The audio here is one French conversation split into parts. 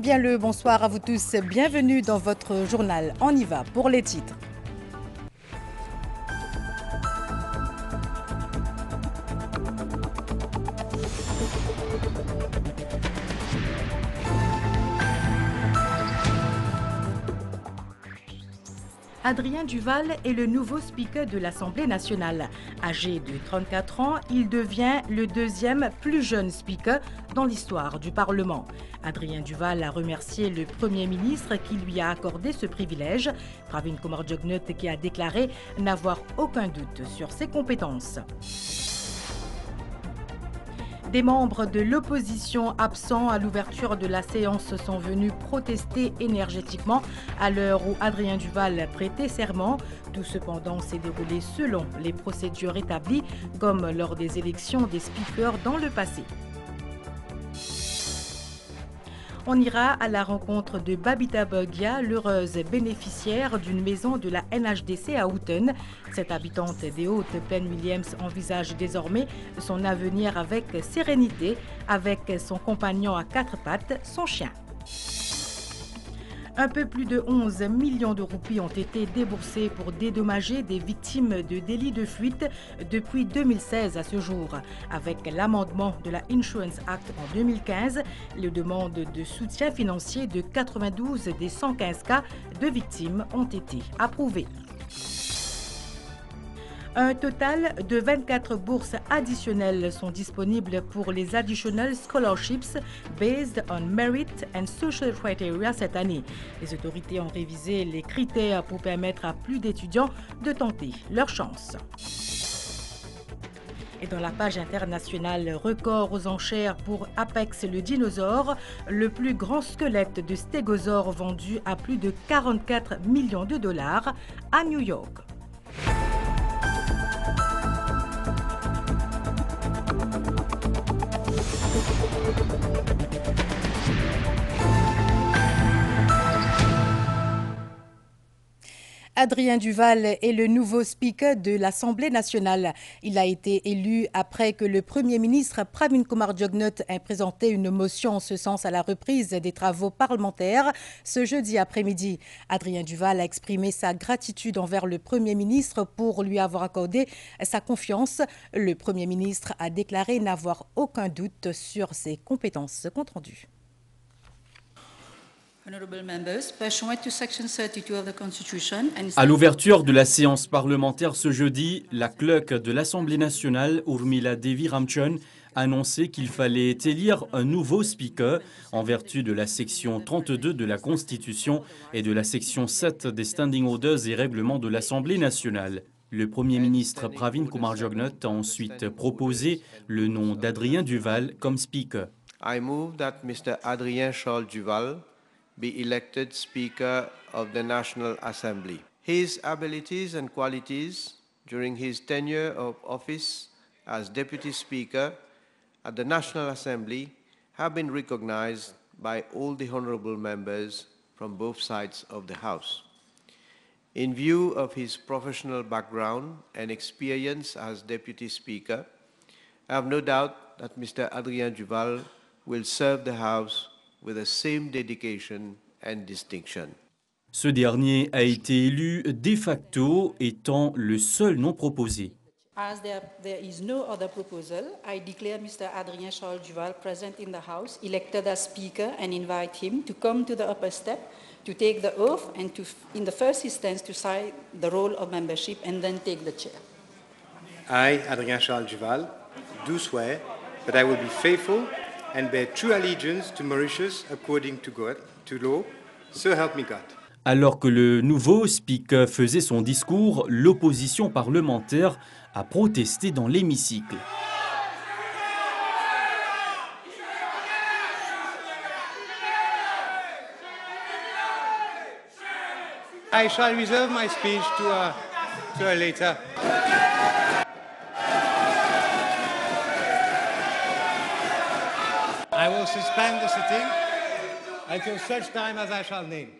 Bien le bonsoir à vous tous, bienvenue dans votre journal. On y va pour les titres. Adrien Duval est le nouveau speaker de l'Assemblée nationale. Âgé de 34 ans, il devient le deuxième plus jeune speaker dans l'histoire du Parlement. Adrien Duval a remercié le Premier ministre qui lui a accordé ce privilège. Pravin Kumar-Jugnauth qui a déclaré n'avoir aucun doute sur ses compétences. Des membres de l'opposition absents à l'ouverture de la séance sont venus protester énergétiquement à l'heure où Adrien Duval prêtait serment. Tout cependant s'est déroulé selon les procédures établies, comme lors des élections des speakers dans le passé. On ira à la rencontre de Babita Bogia, l'heureuse bénéficiaire d'une maison de la NHDC à Houghton. Cette habitante des Hautes-Plaines Williams envisage désormais son avenir avec sérénité, avec son compagnon à quatre pattes, son chien. Un peu plus de 11 millions de roupies ont été déboursés pour dédommager des victimes de délits de fuite depuis 2016 à ce jour. Avec l'amendement de la Insurance Act en 2015, les demandes de soutien financier de 92 des 115 cas de victimes ont été approuvées. Un total de 24 bourses additionnelles sont disponibles pour les Additional Scholarships based on merit and social criteria cette année. Les autorités ont révisé les critères pour permettre à plus d'étudiants de tenter leur chance. Et dans la page internationale, record aux enchères pour Apex le dinosaure, le plus grand squelette de stégosaure vendu à plus de 44 millions de dollars à New York. Adrien Duval est le nouveau speaker de l'Assemblée nationale. Il a été élu après que le Premier ministre Pravin Kumar-Jugnauth ait présenté une motion en ce sens à la reprise des travaux parlementaires ce jeudi après-midi. Adrien Duval a exprimé sa gratitude envers le Premier ministre pour lui avoir accordé sa confiance. Le Premier ministre a déclaré n'avoir aucun doute sur ses compétences. Compte rendu. À l'ouverture de la séance parlementaire ce jeudi, la clerk de l'Assemblée nationale, Urmila Devi Ramchun, a annoncé qu'il fallait élire un nouveau speaker en vertu de la section 32 de la Constitution et de la section 7 des Standing Orders et règlements de l'Assemblée nationale. Le Premier ministre Pravin Kumar-Jugnauth a ensuite proposé le nom d'Adrien Duval comme speaker. I move that Mr. Adrien Charles Duval be elected Speaker of the National Assembly. His abilities and qualities during his tenure of office as Deputy Speaker at the National Assembly have been recognized by all the honourable members from both sides of the House. In view of his professional background and experience as Deputy Speaker, I have no doubt that Mr. Adrien Duval will serve the House with the same dedication and distinction. Ce dernier a été élu de facto, étant le seul non proposé. As there is no other proposal, I declare Mr. Adrien Charles Duval present in the House, elected as Speaker, and invite him to come to the upper step to take the oath and to, in the first instance, to sign the roll of membership and then take the chair. I, Adrien Charles Duval, do swear that I will be faithful and bear true allegiance to Mauritius according to God, to law, so help me God. Alors que le nouveau speaker faisait son discours, l'opposition parlementaire a protesté dans l'hémicycle. I shall reserve my speech to a later. I will suspend the sitting until such time as I shall name.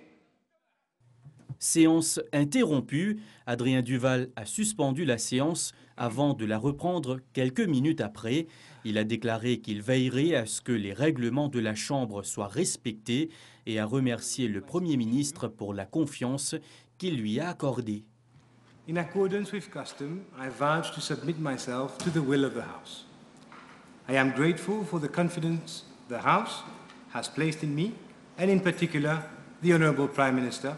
Séance interrompue, Adrien Duval a suspendu la séance avant de la reprendre quelques minutes après. Il a déclaré qu'il veillerait à ce que les règlements de la Chambre soient respectés et a remercié le Premier ministre pour la confiance qu'il lui a accordée. In accordance with custom, I vouch to submit myself to the will of the House. I am grateful for the confidence the House has placed in me, and in particular, the Honourable Prime Minister,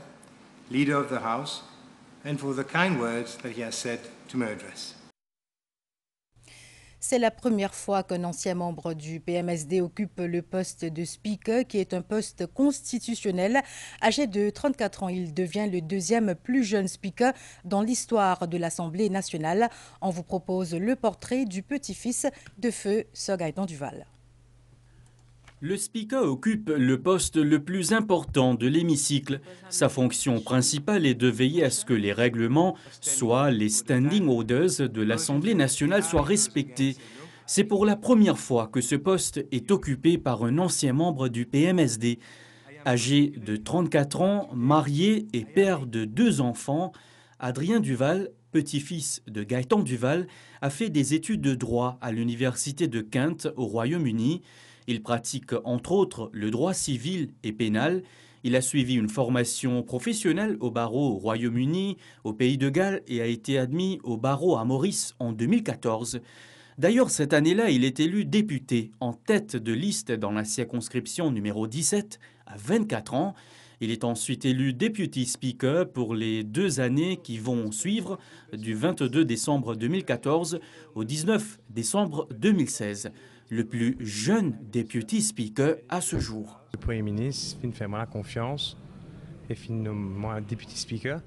Leader of the House, and for the kind words that he has said to my address. C'est la première fois qu'un ancien membre du PMSD occupe le poste de Speaker, qui est un poste constitutionnel. Âgé de 34 ans, il devient le deuxième plus jeune Speaker dans l'histoire de l'Assemblée nationale. On vous propose le portrait du petit-fils de feu Sir Gaëtan Duval. Le Speaker occupe le poste le plus important de l'hémicycle. Sa fonction principale est de veiller à ce que les règlements, soit les standing orders de l'Assemblée nationale, soient respectés. C'est pour la première fois que ce poste est occupé par un ancien membre du PMSD. Âgé de 34 ans, marié et père de 2 enfants, Adrien Duval, petit-fils de Gaëtan Duval, a fait des études de droit à l'université de Kent au Royaume-Uni. Il pratique entre autres le droit civil et pénal. Il a suivi une formation professionnelle au barreau au Royaume-Uni, au Pays de Galles et a été admis au barreau à Maurice en 2014. D'ailleurs, cette année-là, il est élu député en tête de liste dans la circonscription numéro 17 à 24 ans. Il est ensuite élu Deputy Speaker pour les 2 années qui vont suivre, du 22 décembre 2014 au 19 décembre 2016. Le plus jeune Deputy Speaker à ce jour. Le Premier ministre fin fait moi la confiance et fin moi Deputy Speaker.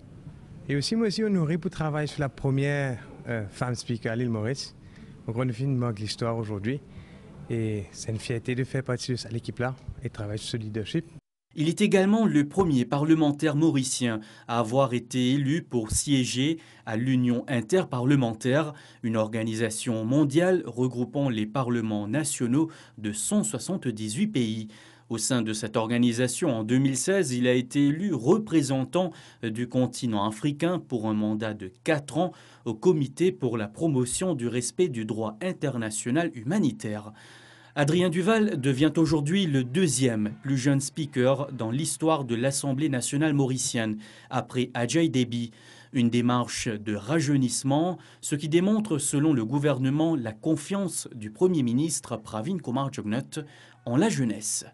Et aussi moi aussi honoré pour travailler sur la première femme Speaker à l'île Maurice. Donc on fin de l'histoire aujourd'hui et c'est une fierté de faire partie de l'équipe-là et travailler sur ce leadership. Il est également le premier parlementaire mauricien à avoir été élu pour siéger à l'Union interparlementaire, une organisation mondiale regroupant les parlements nationaux de 178 pays. Au sein de cette organisation, en 2016, il a été élu représentant du continent africain pour un mandat de 4 ans au Comité pour la promotion du respect du droit international humanitaire. Adrien Duval devient aujourd'hui le deuxième plus jeune speaker dans l'histoire de l'Assemblée nationale mauricienne, après Ajay Déby. Une démarche de rajeunissement, ce qui démontre, selon le gouvernement, la confiance du Premier ministre Pravin Kumar Jugnauth en la jeunesse.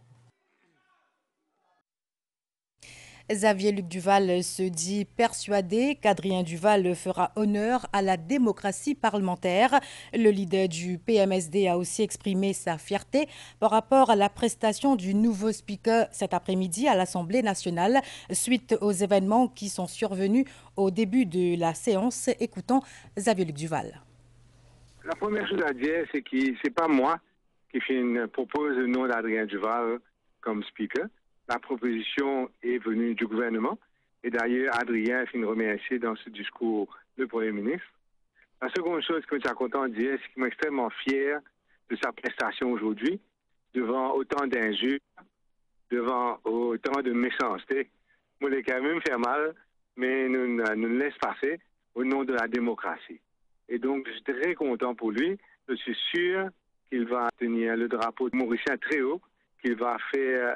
Xavier Luc Duval se dit persuadé qu'Adrien Duval fera honneur à la démocratie parlementaire. Le leader du PMSD a aussi exprimé sa fierté par rapport à la prestation du nouveau speaker cet après-midi à l'Assemblée nationale suite aux événements qui sont survenus au début de la séance. Écoutons Xavier Luc Duval. La première chose à dire, c'est que ce n'est pas moi qui propose le nom d'Adrien Duval comme speaker. La proposition est venue du gouvernement et d'ailleurs Adrien a fait remercier dans ce discours le Premier ministre. La seconde chose que je suis content de dire, c'est qu'il est extrêmement fier de sa prestation aujourd'hui devant autant d'injures, devant autant de méchanceté. Moi, les quand même fait mal, mais nous laisse passer au nom de la démocratie. Et donc, je suis très content pour lui. Je suis sûr qu'il va tenir le drapeau mauricien très haut, qu'il va faire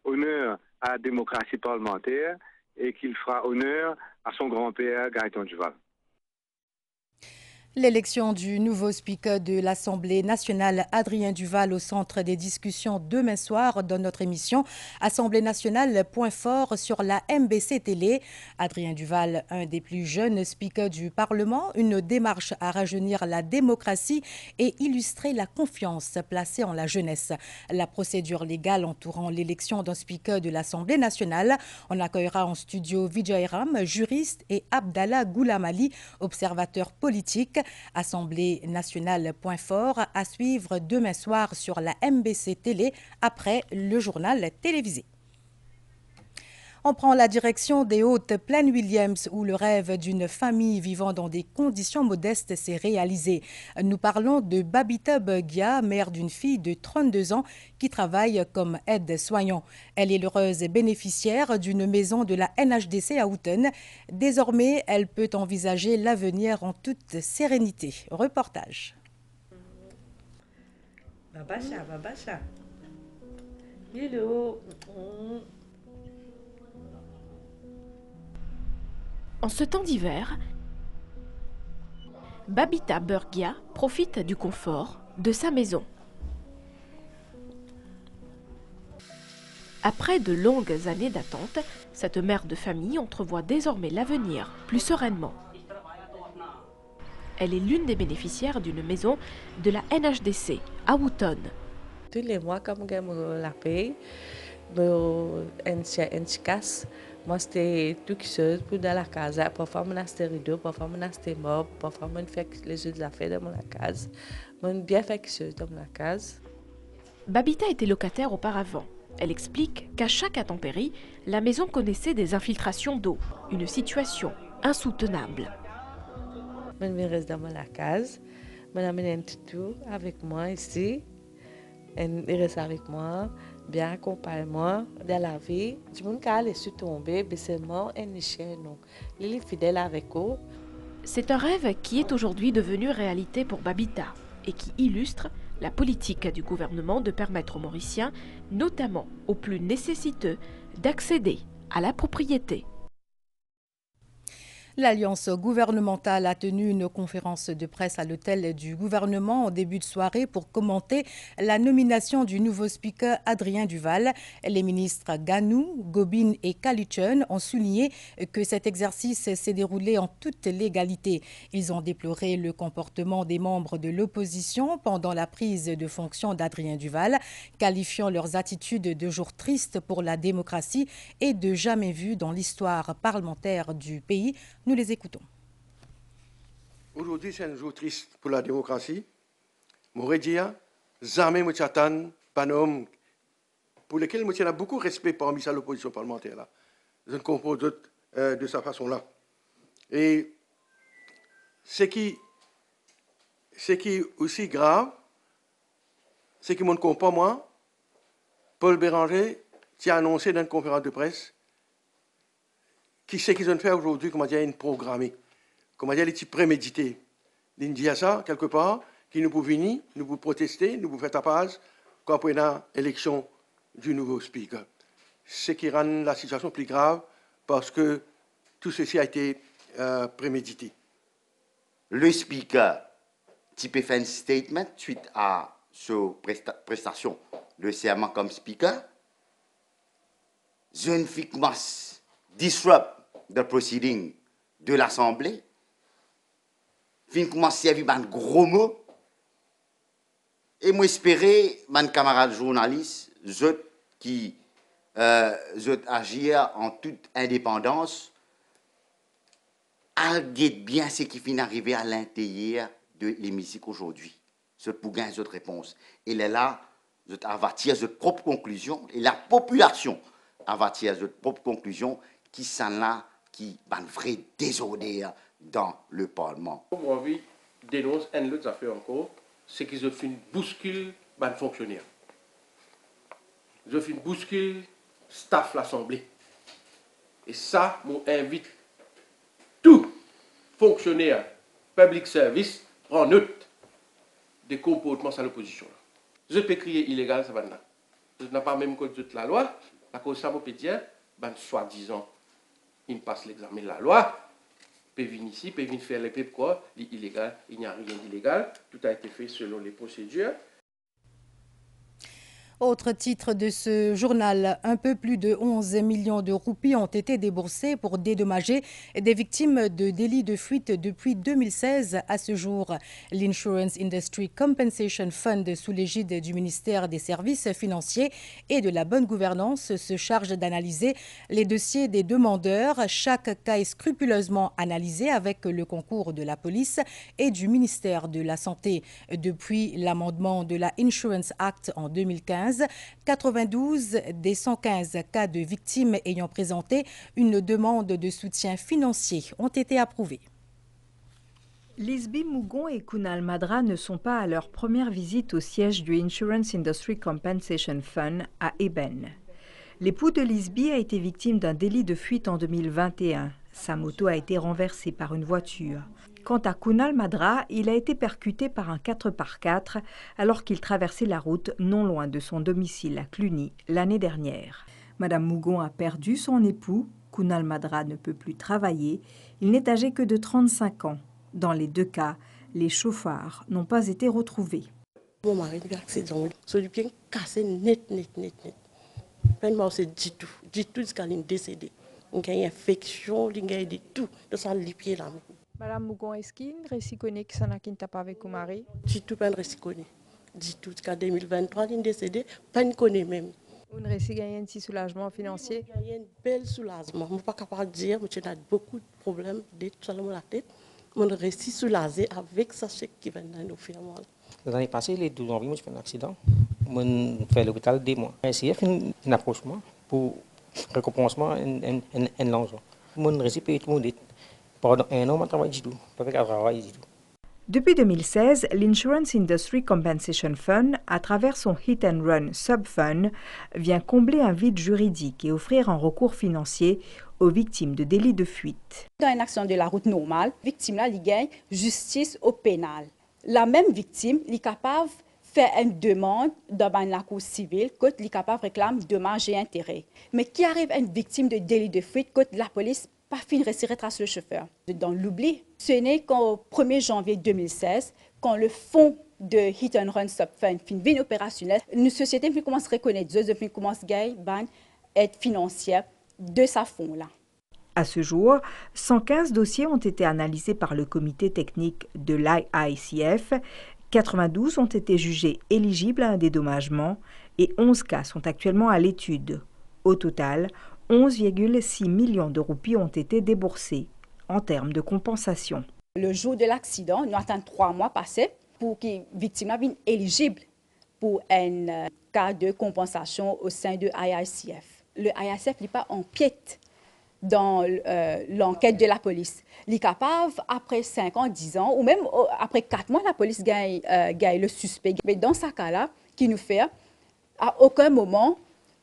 honneur à la démocratie parlementaire et qu'il fera honneur à son grand-père Gaëtan Duval. L'élection du nouveau speaker de l'Assemblée nationale, Adrien Duval, au centre des discussions demain soir dans notre émission Assemblée nationale, point fort sur la MBC Télé. Adrien Duval, un des plus jeunes speakers du Parlement, une démarche à rajeunir la démocratie et illustrer la confiance placée en la jeunesse. La procédure légale entourant l'élection d'un speaker de l'Assemblée nationale, on accueillera en studio Vijay Ram, juriste, et Abdallah Goulamali, observateur politique. Assemblée nationale, point fort, à suivre demain soir sur la MBC Télé après le journal télévisé. On prend la direction des Hautes Plaines Williams où le rêve d'une famille vivant dans des conditions modestes s'est réalisé. Nous parlons de Babita Bergia, mère d'une fille de 32 ans qui travaille comme aide-soignant. Elle est l'heureuse bénéficiaire d'une maison de la NHDC à Houghton. Désormais, elle peut envisager l'avenir en toute sérénité. Reportage. Babasha. Hello. En ce temps d'hiver, Babita Bergia profite du confort de sa maison. Après de longues années d'attente, cette mère de famille entrevoit désormais l'avenir plus sereinement. Elle est l'une des bénéficiaires d'une maison de la NHDC à Houghton. Tous les mois, comme je la paye, je casse. Moi, c'était toute seule pour dans la casa. Parfois, je suis rideau, parfois, je suis meuble, parfois, je fais les autres affaires dans la case. Je bien fait quelque chose dans la case. Babita était locataire auparavant. Elle explique qu'à chaque intempérie, la maison connaissait des infiltrations d'eau, une situation insoutenable. Je reste dans la case, je m'amène un petit tour avec moi ici. Il reste avec moi, bien accompagne-moi dans la vie. Du monde qui a laissé tomber, c'est mort et non. Il est fidèle avec eux. C'est un rêve qui est aujourd'hui devenu réalité pour Babita et qui illustre la politique du gouvernement de permettre aux Mauriciens, notamment aux plus nécessiteux, d'accéder à la propriété. L'Alliance gouvernementale a tenu une conférence de presse à l'hôtel du gouvernement en début de soirée pour commenter la nomination du nouveau speaker Adrien Duval. Les ministres Ganou, Gobin et Kalichun ont souligné que cet exercice s'est déroulé en toute légalité. Ils ont déploré le comportement des membres de l'opposition pendant la prise de fonction d'Adrien Duval, qualifiant leurs attitudes de jour triste pour la démocratie et de jamais vu dans l'histoire parlementaire du pays. Nous les écoutons. Aujourd'hui, c'est un jour triste pour la démocratie. Mouredia, jamais Mouchatan, Panom, pour lesquels je tiens beaucoup de respect parmi l'opposition parlementaire. Là. Je ne comprends pas de sa façon-là. Et ce qui est aussi grave, c'est que je ne comprends pas, moi, Paul Béranger, qui a annoncé dans une conférence de presse qui c'est qu'ils ont fait aujourd'hui, comment dire, une programmée, comment dire, les types prémédités. Ils disent ça, quelque part, qui nous pouvons venir, nous pouvons protester, nous pouvons faire tapage, quand on a l'élection du nouveau speaker. Ce qui rend la situation plus grave, parce que tout ceci a été prémédité. Le speaker, type fait un statement suite à cette prestation de serment comme speaker. Jeune fille commence disrupt the proceeding de l'Assemblée, fin commence à servir un gros mot, et moi espérer, mes camarades journalistes, qui agir en toute indépendance, arguent bien ce qui finit d'arriver à l'intérieur de l'hémicycle aujourd'hui. Ce pour gagner cette réponse. Et là, je va tirer cette propre conclusion, et la population va tirer cette propre conclusion qui sont là, qui ont un vrai désordre dans le Parlement. Moi, oui, dénonce une autre affaire encore, c'est qu'ils ont fait une bouscule dans les fonctionnaires. Ils ont fait une bouscule staff l'Assemblée. Et ça, moi, invite tout fonctionnaire public service prend note des comportements à l'opposition. Je peux crier illégal, ça va là. Je n'ai pas même code de la loi, à cause de ça, je peux dire, soi-disant, il passe l'examen de la loi, peut venir ici, peut venir faire les pépes quoi, illégal, il n'y a rien d'illégal, tout a été fait selon les procédures. Autre titre de ce journal, un peu plus de 11 millions de roupies ont été déboursés pour dédommager des victimes de délits de fuite depuis 2016 à ce jour. L'Insurance Industry Compensation Fund, sous l'égide du ministère des Services financiers et de la bonne gouvernance, se charge d'analyser les dossiers des demandeurs. Chaque cas est scrupuleusement analysé avec le concours de la police et du ministère de la Santé. Depuis l'amendement de la Insurance Act en 2015, 2015, 92 des 115 cas de victimes ayant présenté une demande de soutien financier ont été approuvés. Lisby Mougon et Kunal Madra ne sont pas à leur première visite au siège du Insurance Industry Compensation Fund à Eben. L'époux de Lisby a été victime d'un délit de fuite en 2021. Sa moto a été renversée par une voiture. Quant à Kunal Madra, il a été percuté par un 4x4 alors qu'il traversait la route non loin de son domicile à Cluny l'année dernière. Madame Mougon a perdu son époux. Kunal Madra ne peut plus travailler. Il n'est âgé que de 35 ans. Dans les deux cas, les chauffards n'ont pas été retrouvés. Mon mari a eu un accident. Celui qui est cassé net. Vraiment, c'est du tout jusqu'à il est décédé. Il y a une infection, il y a de tout. De ça, les pieds là. Madame Mougon, est-ce qu'il y a une réciconné qui n'a pas avec son mari? Du tout, pas une réciconné. Du tout, jusqu'à 2023, il est décédé, pas une connaît même. Une réciconné a un petit soulagement financier? Il y a un bel soulagement. Je ne suis pas capable de dire, mais j'ai beaucoup de problèmes, d'être sur la tête. Mon récit soulagé avec sa chèque qui vient de nous faire mal. L'année passée, les 12 janvier, j'ai fait un accident. Je fait l'hôpital 2 mois. J'ai fait un approchement pour récompensement et l'argent. Mon récit peut être monté. Pendant 1 an, je travaille du tout. Pas avec un travail du tout. Depuis 2016, l'Insurance Industry Compensation Fund, à travers son Hit and Run Subfund, vient combler un vide juridique et offrir un recours financier aux victimes de délits de fuite. Dans une action de la route normale, la victime là, gagne justice au pénal. La même victime est capable de faire une demande dans la cour civile, quand elle est capable de réclamer dommages et intérêts. Mais qui arrive à une victime de délit de fuite, quand la police pas fin de retirer trace le chauffeur. Dans l'oubli, ce n'est qu'au 1er janvier 2016, quand le fonds de Hit and Run Subfund fin opérationnel, une société commence à reconnaître, une commence à gagner aide financière de sa fonds-là. À ce jour, 115 dossiers ont été analysés par le comité technique de l'IICF, 92 ont été jugés éligibles à un dédommagement et 11 cas sont actuellement à l'étude. Au total, 11,6 millions de roupies ont été déboursés en termes de compensation. Le jour de l'accident, nous attendons 3 mois passés pour que la victime soit éligible pour un cas de compensation au sein de l'IICF. Le IICF n'est pas en piète dans l'enquête de la police. Il est capable, après 5 ans, 10 ans, ou même après 4 mois, la police gagne le suspect. Mais dans ce cas-là, qui nous fait, à aucun moment,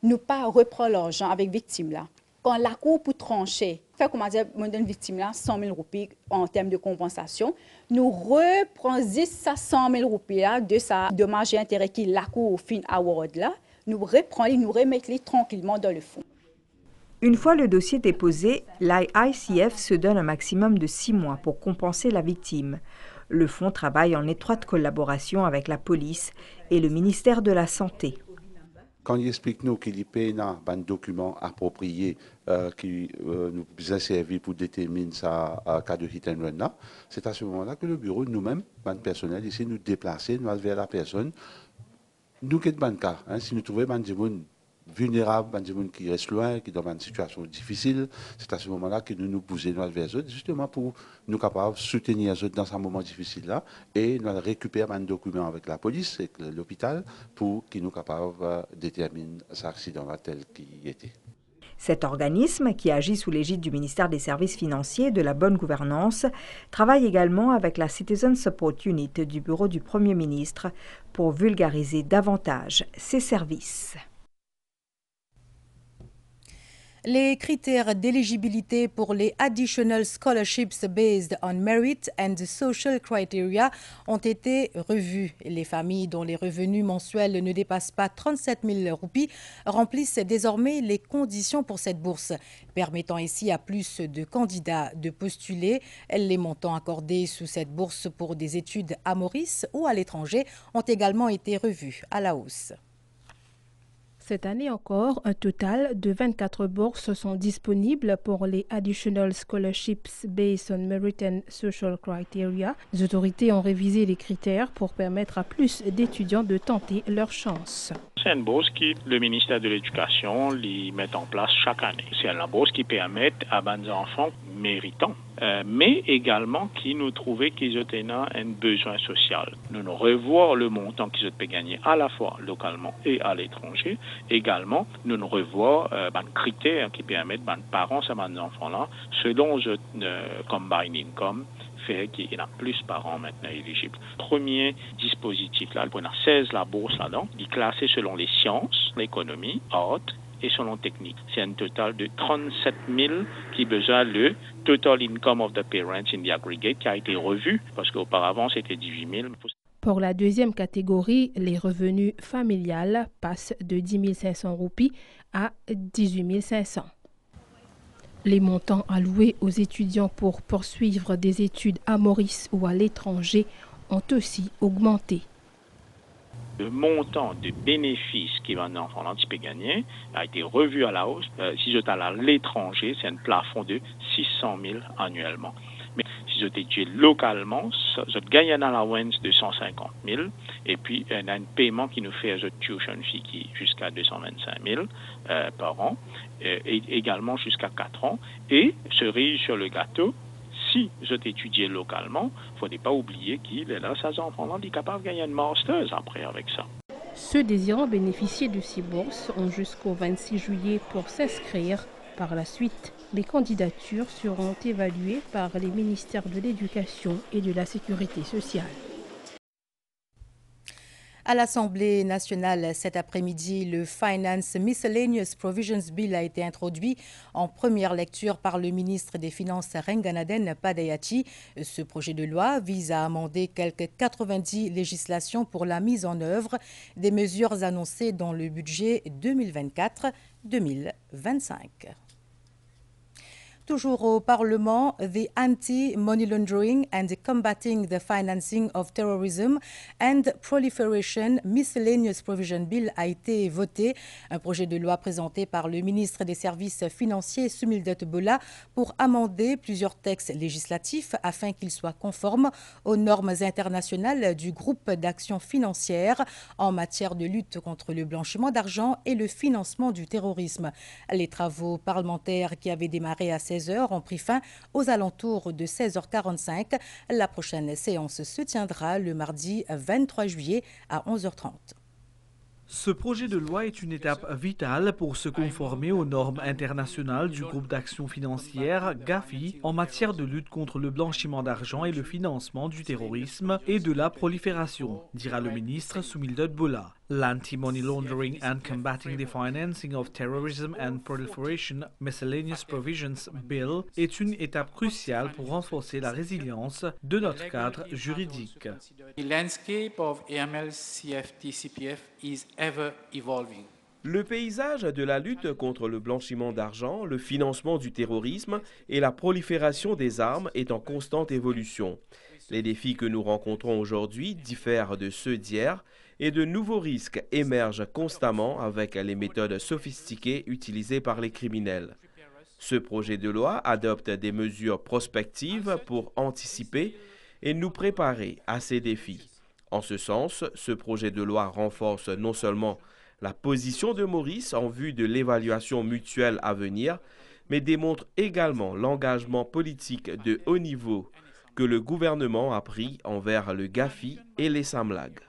nous pas reprendre l'argent avec victime là. Quand la cour pour trancher, fait comment dire, on donne victime là 100 000 roupies en termes de compensation, nous reprenons 100 000 roupies là de sa dommage et intérêt qui la cour au fin award là, nous reprenons, nous remettons tranquillement dans le fond. Une fois le dossier déposé, l'IICF se donne un maximum de 6 mois pour compenser la victime. Le fonds travaille en étroite collaboration avec la police et le ministère de la Santé. Quand il explique nous qu'il y a un document approprié qui nous a servi pour déterminer ça cas de hit and run, c'est à ce moment-là que le bureau, nous-mêmes, le personnel, ici, nous déplacer, nous aller vers la personne. Nous, qui est cas, si nous trouvons des gens vulnérables, des gens qui restent loin, qui sont dans une situation difficile, c'est à ce moment-là que nous nous posons vers eux, justement pour nous capables de soutenir eux dans ce moment difficile-là, et nous récupérer un document avec la police et l'hôpital pour qu'ils nous capables de déterminer cet accident-là tel qu'il était. Cet organisme, qui agit sous l'égide du ministère des Services financiers et de la bonne gouvernance, travaille également avec la Citizen Support Unit du bureau du Premier ministre pour vulgariser davantage ses services. Les critères d'éligibilité pour les Additional Scholarships Based on Merit and Social Criteria ont été revus. Les familles dont les revenus mensuels ne dépassent pas 37 000 roupies remplissent désormais les conditions pour cette bourse, permettant ainsi à plus de candidats de postuler. Les montants accordés sous cette bourse pour des études à Maurice ou à l'étranger ont également été revus à la hausse. Cette année encore, un total de 24 bourses sont disponibles pour les Additional Scholarships Based on Merit and Social Criteria. Les autorités ont révisé les critères pour permettre à plus d'étudiants de tenter leur chance. C'est une bourse que le ministère de l'Éducation met en place chaque année. C'est une bourse qui permet à des enfants méritants, mais également qui nous trouvaient qu'ils étaient un besoin social. Nous revoyons le montant qu'ils ont gagner à la fois localement et à l'étranger. Également, nous revoyons les critères qui permettent aux parents et aux enfants-là, selon le combined income, fait qu'il y en a plus par an maintenant éligibles. Premier dispositif, là, on a 16 la bourse là-dedans, il est classé selon les sciences, l'économie, art et selon technique. C'est un total de 37 000 qui besoin le total income of the parents in the aggregate qui a été revu parce qu'auparavant c'était 18 000. Pour la deuxième catégorie, les revenus familiales passent de 10 500 roupies à 18 500. Les montants alloués aux étudiants pour poursuivre des études à Maurice ou à l'étranger ont aussi augmenté. Le montant de bénéfices qui va un enfant gagner a été revu à la hausse. Si je suis à l'étranger, c'est un plafond de 600 000 annuellement. Mais si je étudie localement, je gagne un allowance de 150 000 et puis on a un paiement qui nous fait un tuition fee qui jusqu'à 225 000 par an et également jusqu'à 4 ans. Et cerise sur le gâteau, si je t'étudiais localement, il ne faut pas oublier qu'il est là, ces enfants-là, il est capable de gagner un master après avec ça. Ceux désirant bénéficier de ces bourses ont jusqu'au 26 juillet pour s'inscrire. Par la suite, les candidatures seront évaluées par les ministères de l'Éducation et de la Sécurité sociale. À l'Assemblée nationale cet après-midi, le Finance Miscellaneous Provisions Bill a été introduit en première lecture par le ministre des Finances Renganaden Padayati. Ce projet de loi vise à amender quelques 90 législations pour la mise en œuvre des mesures annoncées dans le budget 2024-2025. Toujours au Parlement, the Anti-Money Laundering and Combating the Financing of Terrorism and Proliferation Miscellaneous Provision Bill a été voté. Un projet de loi présenté par le ministre des Services financiers Sumildot Bola pour amender plusieurs textes législatifs afin qu'ils soient conformes aux normes internationales du groupe d'action financière en matière de lutte contre le blanchiment d'argent et le financement du terrorisme. Les travaux parlementaires qui avaient démarré à 16h ont pris fin aux alentours de 16h45. La prochaine séance se tiendra le mardi 23 juillet à 11h30. Ce projet de loi est une étape vitale pour se conformer aux normes internationales du groupe d'action financière GAFI en matière de lutte contre le blanchiment d'argent et le financement du terrorisme et de la prolifération, dira le ministre Sumildot Bola. L'Anti-Money Laundering and Combating the Financing of Terrorism and Proliferation Miscellaneous Provisions Bill est une étape cruciale pour renforcer la résilience de notre cadre juridique. The landscape of AML-CFT-CPF is ever evolving. Le paysage de la lutte contre le blanchiment d'argent, le financement du terrorisme et la prolifération des armes est en constante évolution. Les défis que nous rencontrons aujourd'hui diffèrent de ceux d'hier et de nouveaux risques émergent constamment avec les méthodes sophistiquées utilisées par les criminels. Ce projet de loi adopte des mesures prospectives pour anticiper et nous préparer à ces défis. En ce sens, ce projet de loi renforce non seulement la position de Maurice en vue de l'évaluation mutuelle à venir, mais démontre également l'engagement politique de haut niveau que le gouvernement a pris envers le GAFI et les SAMLAG.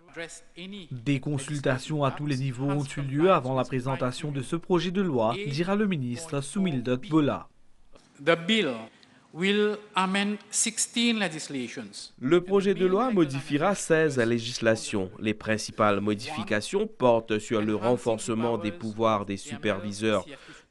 Des consultations à tous les niveaux ont eu lieu avant la présentation de ce projet de loi, dira le ministre Sumildot Bola. The bill will amend 16 legislations. Le projet de loi modifiera 16 législations. Les principales modifications portent sur le renforcement des pouvoirs des superviseurs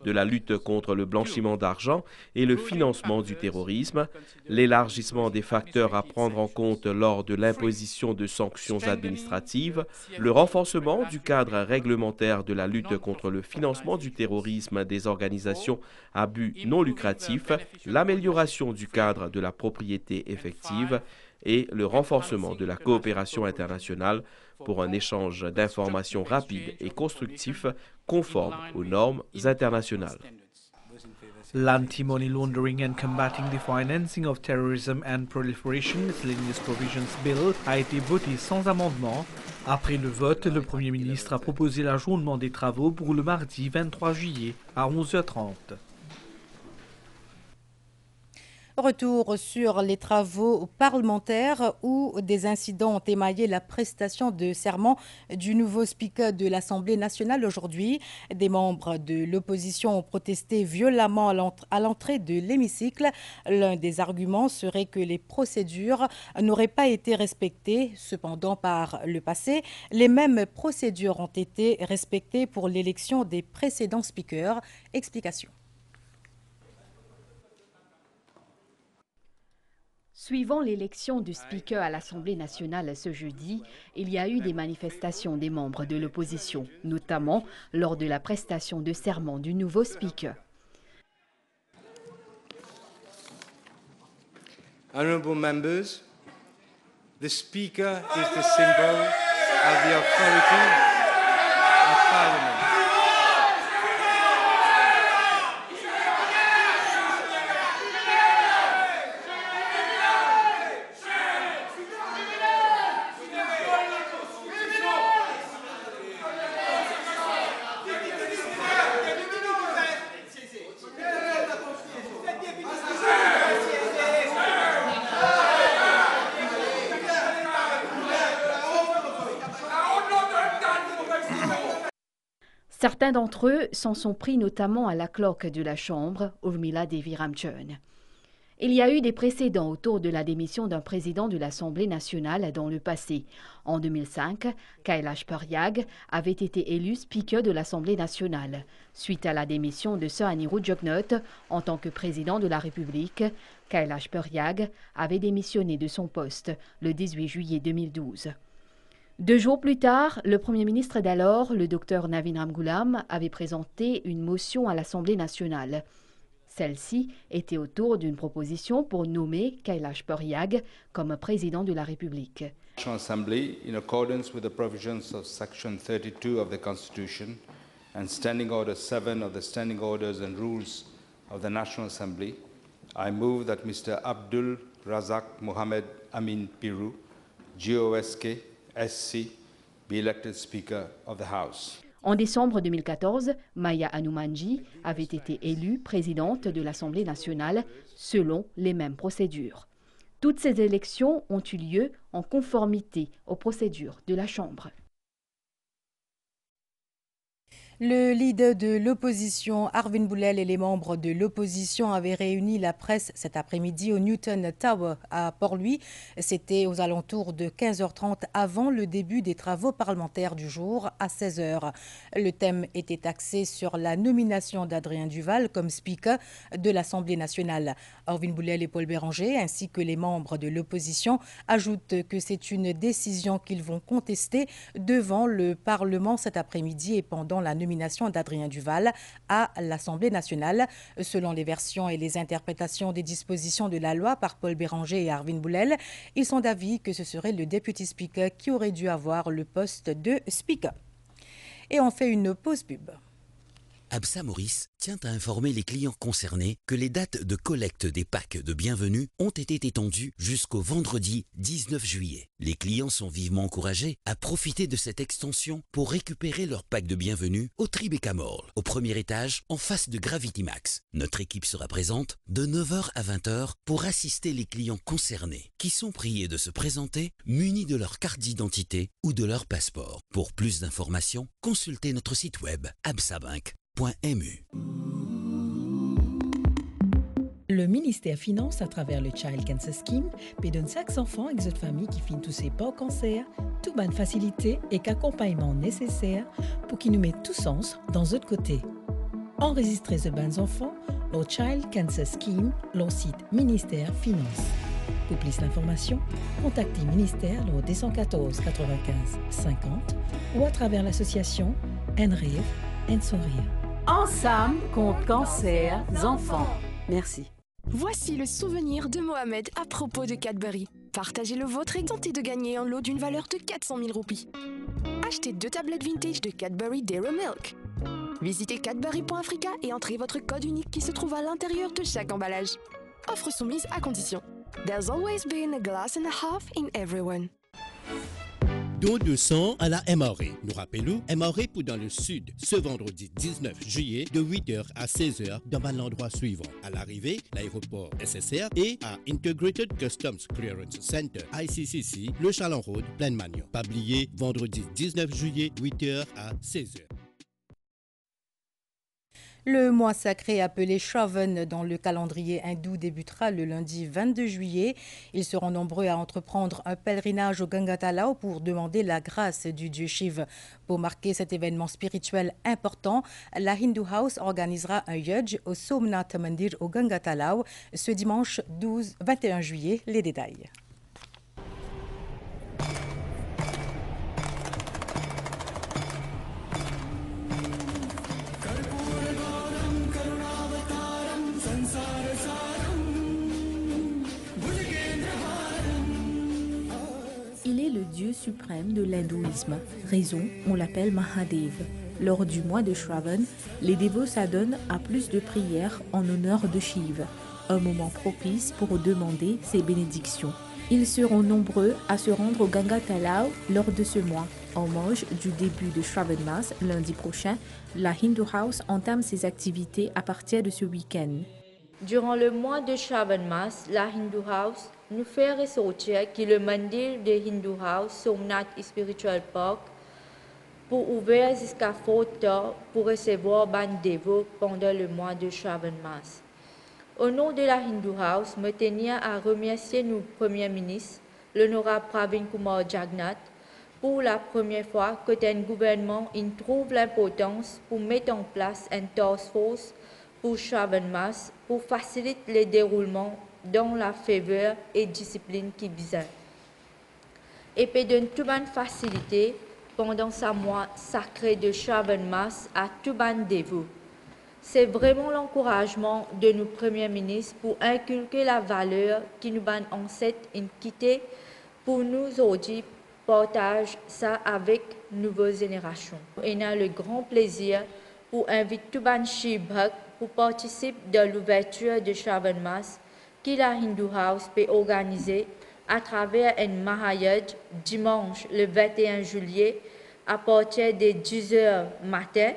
de la lutte contre le blanchiment d'argent et le financement du terrorisme, l'élargissement des facteurs à prendre en compte lors de l'imposition de sanctions administratives, le renforcement du cadre réglementaire de la lutte contre le financement du terrorisme des organisations à but non lucratif, l'amélioration du cadre de la propriété effective et le renforcement de la coopération internationale pour un échange d'informations rapide et constructif conforme aux normes internationales. L'Anti-Money Laundering and Combating the Financing of Terrorism and Proliferation Miscellaneous Provisions Bill a été voté sans amendement. Après le vote, le Premier ministre a proposé l'ajournement des travaux pour le mardi 23 juillet à 11h30. Retour sur les travaux parlementaires où des incidents ont émaillé la prestation de serment du nouveau speaker de l'Assemblée nationale aujourd'hui. Des membres de l'opposition ont protesté violemment à l'entrée de l'hémicycle. L'un des arguments serait que les procédures n'auraient pas été respectées. Cependant, par le passé, les mêmes procédures ont été respectées pour l'élection des précédents speakers. Explication. Suivant l'élection du speaker à l'Assemblée nationale ce jeudi, il y a eu des manifestations des membres de l'opposition, notamment lors de la prestation de serment du nouveau speaker. Honourable members, the speaker is the symbol of the authority of Parliament. Certains d'entre eux s'en sont pris notamment à la clerk de la Chambre, Urmila Devi Ramchun. Il y a eu des précédents autour de la démission d'un président de l'Assemblée nationale dans le passé. En 2005, Kailash Paryag avait été élu speaker de l'Assemblée nationale. Suite à la démission de Sir Anirudh Jugnauth en tant que président de la République, Kailash Paryag avait démissionné de son poste le 18 juillet 2012. 2 jours plus tard, le Premier ministre d'alors, le Dr Navin Ramgoolam, avait présenté une motion à l'Assemblée nationale. Celle-ci était autour d'une proposition pour nommer Kailash Paryag comme président de la République. National Assembly, in accordance with the provisions of Section 32 of the Constitution and Standing Order 7 of the Standing Orders and Rules of the National Assembly, I move that Mr. Abdul Razak Mohammed Amin Piru, GOSK, SC, be elected Speaker of the House. En décembre 2014, Maya Hanumanji avait été élue présidente de l'Assemblée nationale selon les mêmes procédures. Toutes ces élections ont eu lieu en conformité aux procédures de la Chambre. Le leader de l'opposition, Arvin Boulel, et les membres de l'opposition avaient réuni la presse cet après-midi au Newton Tower à Port-Louis. C'était aux alentours de 15h30 avant le début des travaux parlementaires du jour à 16h. Le thème était axé sur la nomination d'Adrien Duval comme speaker de l'Assemblée nationale. Arvin Boulel et Paul Béranger, ainsi que les membres de l'opposition, ajoutent que c'est une décision qu'ils vont contester devant le Parlement cet après-midi et pendant la nomination d'Adrien Duval à l'Assemblée nationale. Selon les versions et les interprétations des dispositions de la loi par Paul Béranger et Arvin Boulel, ils sont d'avis que ce serait le Deputy Speaker qui aurait dû avoir le poste de Speaker. Et on fait une pause pub. Absa Maurice tient à informer les clients concernés que les dates de collecte des packs de bienvenue ont été étendues jusqu'au vendredi 19 juillet. Les clients sont vivement encouragés à profiter de cette extension pour récupérer leur pack de bienvenue au Tribeca Mall, au premier étage, en face de Gravity Max. Notre équipe sera présente de 9h à 20h pour assister les clients concernés, qui sont priés de se présenter munis de leur carte d'identité ou de leur passeport. Pour plus d'informations, consultez notre site web absabank.mu. Le ministère finance à travers le Child Cancer Scheme peut donner 5 enfants avec d'autres familles qui finissent touchés par le cancer, toute bonne facilité et qu'accompagnement nécessaire pour qu'ils nous mettent tous sens dans l'autre côté. Enregistrez ce bons enfants, le Child Cancer Scheme, le site ministère finance. Pour plus d'informations, contactez ministère au 214 95 50 ou à travers l'association NREV Sourire. Ensemble contre cancer enfants. Merci. Voici le souvenir de Mohamed à propos de Cadbury. Partagez le vôtre et tentez de gagner un lot d'une valeur de 400 000 roupies. Achetez 2 tablettes vintage de Cadbury Dairy Milk. Visitez cadbury.africa et entrez votre code unique qui se trouve à l'intérieur de chaque emballage. Offre soumise à condition. There's always been a glass and a half in everyone. don de sang à la MRA. Nous rappelons, MRA pour dans le sud, ce vendredi 19 juillet, de 8h à 16h, dans l'endroit suivant. À l'arrivée, l'aéroport SSR et à Integrated Customs Clearance Center, ICCC, le Chalon Road, Plaine Magnon. Pas oublier, vendredi 19 juillet, 8h à 16h. Le mois sacré appelé Shravan dans le calendrier hindou débutera le lundi 22 juillet. Ils seront nombreux à entreprendre un pèlerinage au Ganga Talao pour demander la grâce du dieu Shiv. Pour marquer cet événement spirituel important, la Hindu House organisera un yajna au Somnath Mandir au Ganga Talao ce dimanche 21 juillet. Les détails. Il est le dieu suprême de l'hindouisme, raison on l'appelle Mahadev. Lors du mois de Shravan, les dévots s'adonnent à plus de prières en honneur de Shiv, un moment propice pour demander ses bénédictions. Ils seront nombreux à se rendre au Ganga Talao lors de ce mois. En marge du début de Shravan Mass, lundi prochain, la Hindu House entame ses activités à partir de ce week-end. Durant le mois de Shravan Mass, la Hindu House nous fait ressortir que le mandir de Hindu House, Somnath Spiritual Park, pour ouvrir jusqu'à 4h pour recevoir ban dévots pendant le mois de Shravan Mass. Au nom de la Hindu House, me tenir à remercier nos premiers ministres, l'honorable Pravin Kumar Jagannath, pour la première fois que un gouvernement trouve l'importance pour mettre en place une task force pour Shravan Mass pour faciliter le déroulement dans la faveur et discipline qui besoin. Et peut donner toute bonne facilité pendant ce mois sacré de Shravan Mass à tout bon dévot. C'est vraiment l'encouragement de nos premiers ministres pour inculquer la valeur qui nous ban ancêtres quitté pour nous aujourd'hui partage ça avec nouvelles générations. On a le grand plaisir pour inviter tout bon Shivbhakt pour participer de l'ouverture de Shravan Mass que la Hindu House peut organiser à travers un Mahayajna dimanche le 21 juillet à partir de 10h matin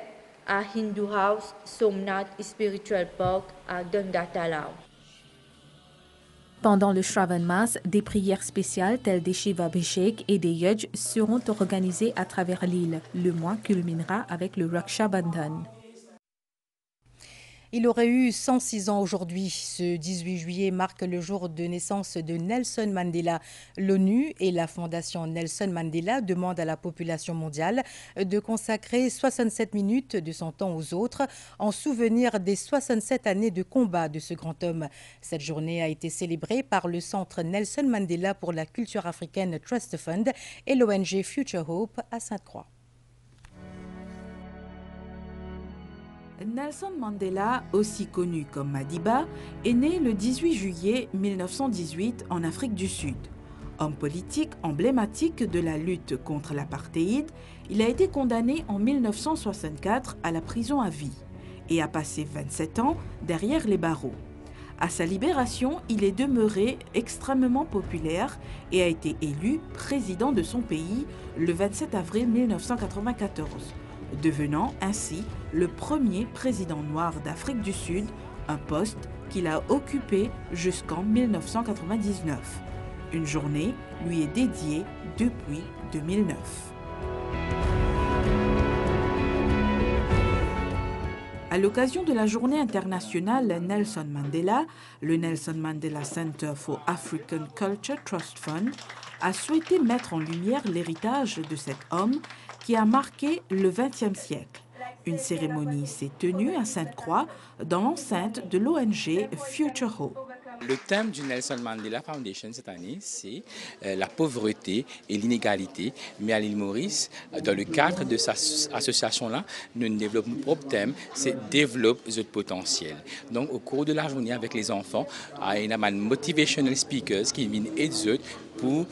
à Hindu House, Somnath Spiritual Park à Ganga Talao. Pendant le Shravan Mass, des prières spéciales telles des Shivabhishek et des yajna seront organisées à travers l'île. Le mois culminera avec le Raksha Bandhan. Il aurait eu 106 ans aujourd'hui. Ce 18 juillet marque le jour de naissance de Nelson Mandela. L'ONU et la Fondation Nelson Mandela demandent à la population mondiale de consacrer 67 minutes de son temps aux autres en souvenir des 67 années de combat de ce grand homme. Cette journée a été célébrée par le Centre Nelson Mandela pour la culture africaine Trust Fund et l'ONG Future Hope à Sainte-Croix. Nelson Mandela, aussi connu comme Madiba, est né le 18 juillet 1918 en Afrique du Sud. Homme politique emblématique de la lutte contre l'apartheid, il a été condamné en 1964 à la prison à vie et a passé 27 ans derrière les barreaux. À sa libération, il est demeuré extrêmement populaire et a été élu président de son pays le 27 avril 1994. Devenant ainsi le premier président noir d'Afrique du Sud, un poste qu'il a occupé jusqu'en 1999. Une journée lui est dédiée depuis 2009. À l'occasion de la journée internationale Nelson Mandela, le Nelson Mandela Center for African Culture Trust Fund a souhaité mettre en lumière l'héritage de cet homme qui a marqué le XXe siècle. Une cérémonie s'est tenue à Sainte-Croix dans l'enceinte de l'ONG Future Hope. Le thème du Nelson Mandela Foundation cette année, c'est la pauvreté et l'inégalité. Mais à l'île Maurice, dans le cadre de cette association-là, nous développons notre propre thème, c'est « Développe votre potentiel ». Donc, au cours de la journée avec les enfants, il y a des motivational speakers qui viennent aider pour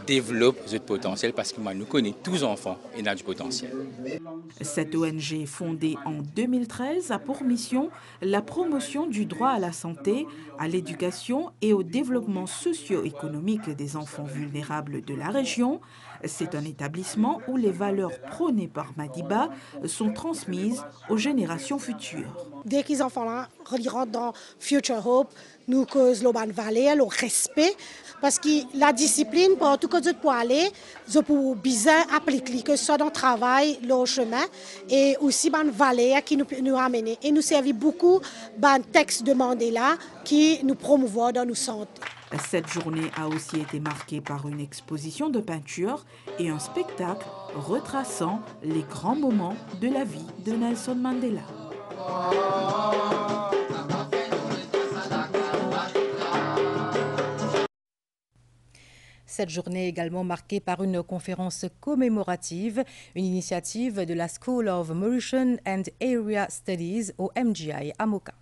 développer ce potentiel parce que moi, nous connaissons tous les enfants et ont du potentiel. Cette ONG fondée en 2013 a pour mission la promotion du droit à la santé, à l'éducation et au développement socio-économique des enfants vulnérables de la région. C'est un établissement où les valeurs prônées par Madiba sont transmises aux générations futures. Dès que les enfants-là rentrent dans Future Hope, nous causons le valeur, le respect, parce que la discipline, pour tout que pour aller, je peux bien appliquer, que ce soit dans le travail, le chemin, et aussi une valeur qui nous amène. Et nous servons beaucoup de textes de Mandela qui nous promouvoient dans nos santé. Cette journée a aussi été marquée par une exposition de peinture et un spectacle retraçant les grands moments de la vie de Nelson Mandela. Cette journée est également marquée par une conférence commémorative, une initiative de la School of Mauritian and Area Studies au MGI à Moka.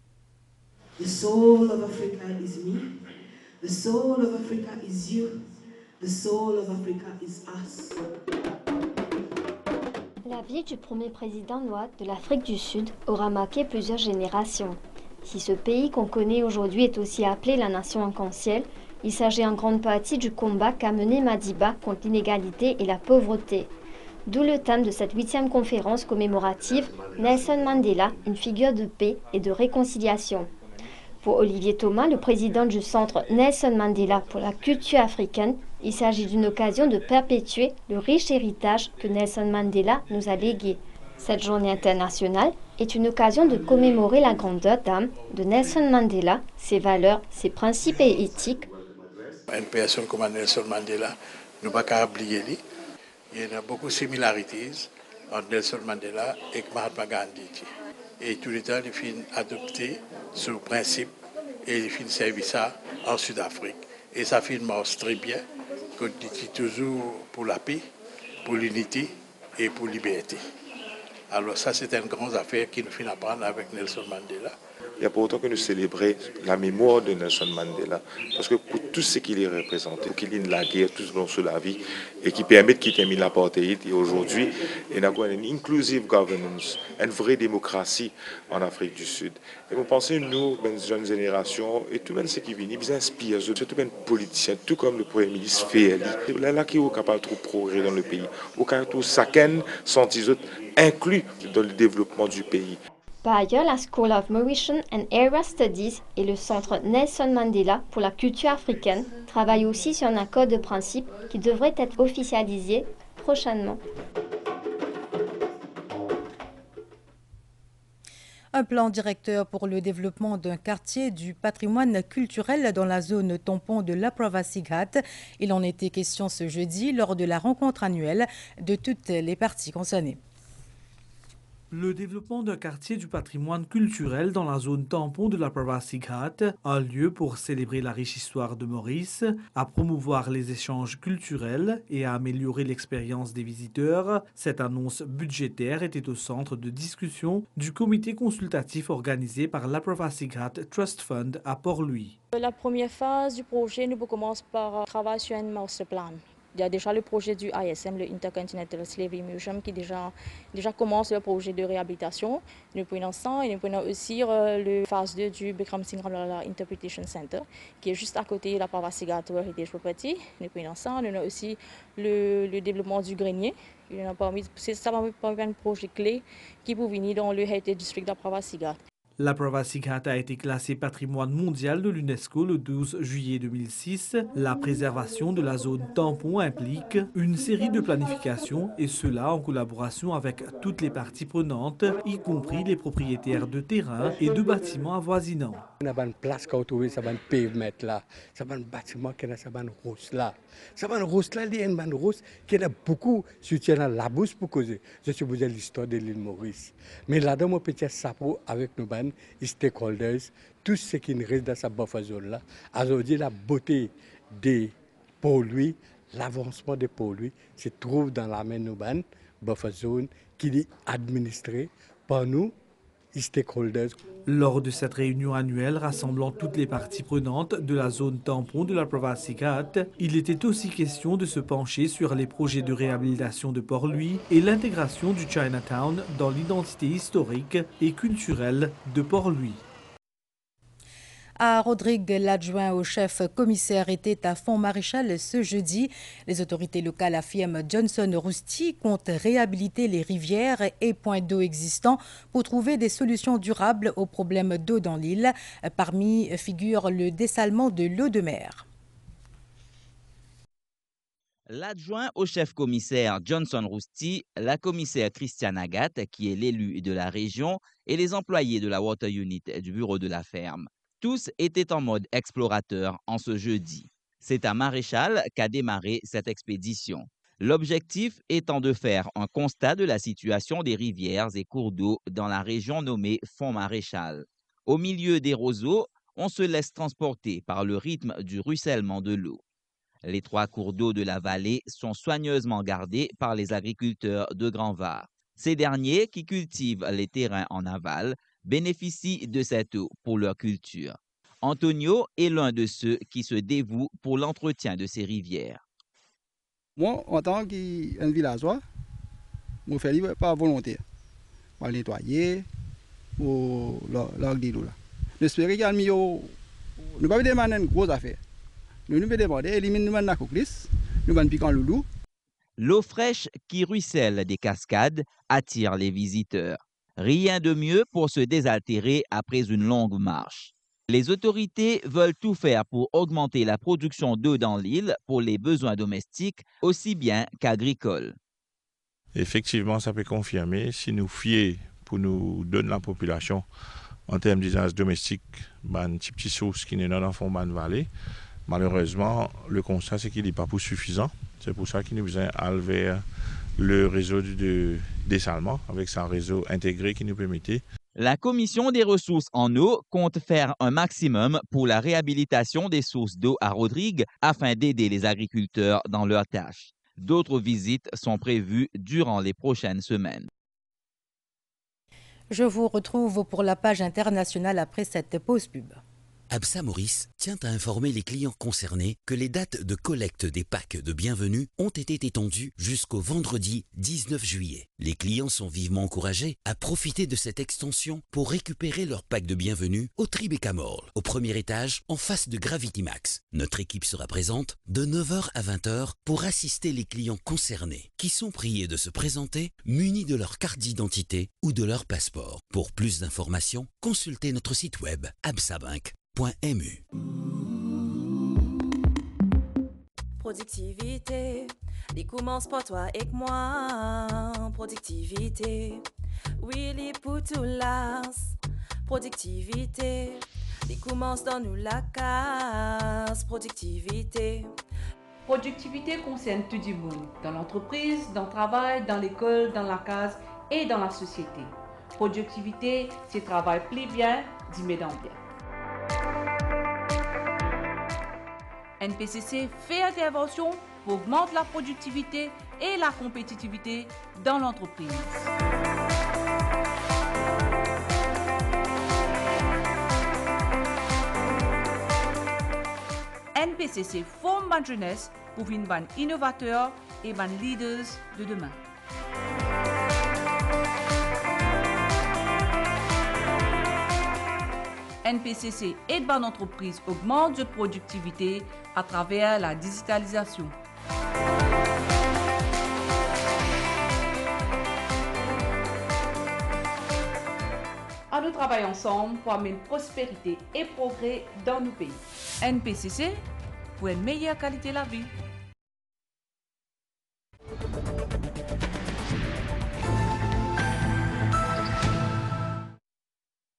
The soul of Africa is me. The soul of Africa is you. The soul of Africa is us. La vie du premier président noir de l'Afrique du Sud aura marqué plusieurs générations. Si ce pays qu'on connaît aujourd'hui est aussi appelé la nation arc-en-ciel, il s'agit en grande partie du combat qu'a mené Madiba contre l'inégalité et la pauvreté. D'où le thème de cette 8e conférence commémorative, Nelson Mandela, une figure de paix et de réconciliation. Pour Olivier Thomas, le président du centre Nelson Mandela pour la culture africaine, il s'agit d'une occasion de perpétuer le riche héritage que Nelson Mandela nous a légué. Cette journée internationale est une occasion de commémorer la grandeur d'âme de Nelson Mandela, ses valeurs, ses principes et éthiques. Une personne comme Nelson Mandela, nous ne pouvons pas oublier lui. Il y a beaucoup de similarités entre Nelson Mandela et Mahatma Gandhi. Et tout le temps, il fait adopter ce principe et il fait servir ça en Sud-Afrique. Et ça fait marche très bien, qu'on dit toujours pour la paix, pour l'unité et pour la liberté. Alors ça, c'est une grande affaire qui nous fait apprendre avec Nelson Mandela. Il y a pour autant que nous célébrer la mémoire de Nelson Mandela, parce que pour tout ce qu'il est représenté, qu'il ait la guerre tout au long de la vie, et qui permet qu'il termine l'apartheid, et aujourd'hui, il y a une inclusive governance, une vraie démocratie en Afrique du Sud. Et vous pensez, nous, les jeunes générations, et tout le monde ce qui vient, ils inspirent, surtout les politiciens, tout comme le Premier ministre fait, là qui est capable de trouver progrès dans le pays, aucun tout chacun sentit inclus dans le développement du pays. Par ailleurs, la School of Mauritian and Area Studies et le Centre Nelson Mandela pour la culture africaine travaillent aussi sur un accord de principe qui devrait être officialisé prochainement. Un plan directeur pour le développement d'un quartier du patrimoine culturel dans la zone tampon de l'Apravasi-Ghat. Il en était question ce jeudi lors de la rencontre annuelle de toutes les parties concernées. Le développement d'un quartier du patrimoine culturel dans la zone tampon de l'Apravasi-Ghat a lieu pour célébrer la riche histoire de Maurice, à promouvoir les échanges culturels et à améliorer l'expérience des visiteurs. Cette annonce budgétaire était au centre de discussion du comité consultatif organisé par l'Apravasi-Ghat Trust Fund à Port-Louis. La première phase du projet, nous commençons par travailler sur un master plan. Il y a déjà le projet du ISM, le Intercontinental Slavery Museum, qui déjà commence le projet de réhabilitation. Nous prenons ça et nous prenons aussi la phase 2 du Bikram Singh Ramlala Interpretation Center, qui est juste à côté de la Pravasi-Ghat Heritage Property. Nous prenons ça. Nous avons aussi le développement du grenier. Ça va être un projet clé qui peut venir dans le Heritage District de la Pravasi-Ghat. L'Apravasi-Ghat a été classé patrimoine mondial de l'UNESCO le 12 juillet 2006. La préservation de la zone tampon implique une série de planifications et cela en collaboration avec toutes les parties prenantes, y compris les propriétaires de terrains et de bâtiments avoisinants. On a une place qui a trouvé ça pavement là, ça un bâtiment qui a ça rose là. Ça rose là, il y a une rose qui a beaucoup soutien dans la bouche pour causer. Je suis vous l'histoire de l'île Maurice. Mais là-dedans, mon petit sapot avec nos bandes, les stakeholders, tout ce qui reste dans cette buffer zone là, aujourd'hui la beauté des pollués, l'avancement des pollués se trouve dans la main de nos bandes, buffer zone qui est administrée par nous stakeholders. Lors de cette réunion annuelle rassemblant toutes les parties prenantes de la zone tampon de la province Sigat, il était aussi question de se pencher sur les projets de réhabilitation de Port-Louis et l'intégration du Chinatown dans l'identité historique et culturelle de Port-Louis. À Rodrigue, l'adjoint au chef commissaire était à Font-Maréchal ce jeudi. Les autorités locales affirment Johnson Rousty compte réhabiliter les rivières et points d'eau existants pour trouver des solutions durables aux problèmes d'eau dans l'île. Parmi figure le dessalement de l'eau de mer. L'adjoint au chef commissaire Johnson Rousty, la commissaire Christiane Agathe, qui est l'élu de la région, et les employés de la Water Unit du bureau de la ferme. Tous étaient en mode explorateur en ce jeudi. C'est à Maréchal qu'a démarré cette expédition. L'objectif étant de faire un constat de la situation des rivières et cours d'eau dans la région nommée Font-Maréchal. Au milieu des roseaux, on se laisse transporter par le rythme du ruissellement de l'eau. Les 3 cours d'eau de la vallée sont soigneusement gardés par les agriculteurs de Grand-Var. Ces derniers, qui cultivent les terrains en aval, bénéficient de cette eau pour leur culture. Antonio est l'un de ceux qui se dévouent pour l'entretien de ces rivières. Moi, en tant qu'un villageois, je fais par volonté. Je vais nettoyer pour l'arc de l'eau. J'espère qu'il y a nous ne pouvons pas demander une grosse affaire. Nous devons demander d'éliminer la coquelisse, nous devons piquer le loup. L'eau fraîche qui ruisselle des cascades attire les visiteurs. Rien de mieux pour se désaltérer après une longue marche. Les autorités veulent tout faire pour augmenter la production d'eau dans l'île pour les besoins domestiques, aussi bien qu'agricoles. Effectivement, ça peut confirmer, si nous fions pour nous donner la population en termes d'usage domestique, une petite source qui n'est pas dans le vallée, malheureusement, le constat c'est qu'il n'est pas suffisant. C'est pour ça qu'il nous besoin d'aller vers le réseau de dessalement avec un réseau intégré qui nous permettait. La Commission des ressources en eau compte faire un maximum pour la réhabilitation des sources d'eau à Rodrigue afin d'aider les agriculteurs dans leurs tâches. D'autres visites sont prévues durant les prochaines semaines. Je vous retrouve pour la page internationale après cette pause pub. Absa Maurice tient à informer les clients concernés que les dates de collecte des packs de bienvenue ont été étendues jusqu'au vendredi 19 juillet. Les clients sont vivement encouragés à profiter de cette extension pour récupérer leur pack de bienvenue au Tribeca Mall, au premier étage, en face de Gravity Max. Notre équipe sera présente de 9h à 20h pour assister les clients concernés, qui sont priés de se présenter munis de leur carte d'identité ou de leur passeport. Pour plus d'informations, consultez notre site web absabank.mu. Productivité, il commence pour toi et moi. Productivité, oui, il pour tout l'as. Productivité, il commence dans nous la case. Productivité. Productivité concerne tout le monde, dans l'entreprise, dans le travail, dans l'école, dans la case et dans la société. Productivité, c'est travail plus bien, dit mesdames bien. NPCC fait intervention pour augmenter la productivité et la compétitivité dans l'entreprise. NPCC forme la jeunesse pour devenir des innovateurs et des leaders de demain. NPCC aide l'entreprise à augmenter la productivité à travers la digitalisation. À nous travailler ensemble pour amener prospérité et progrès dans nos pays. NPCC pour une meilleure qualité de la vie.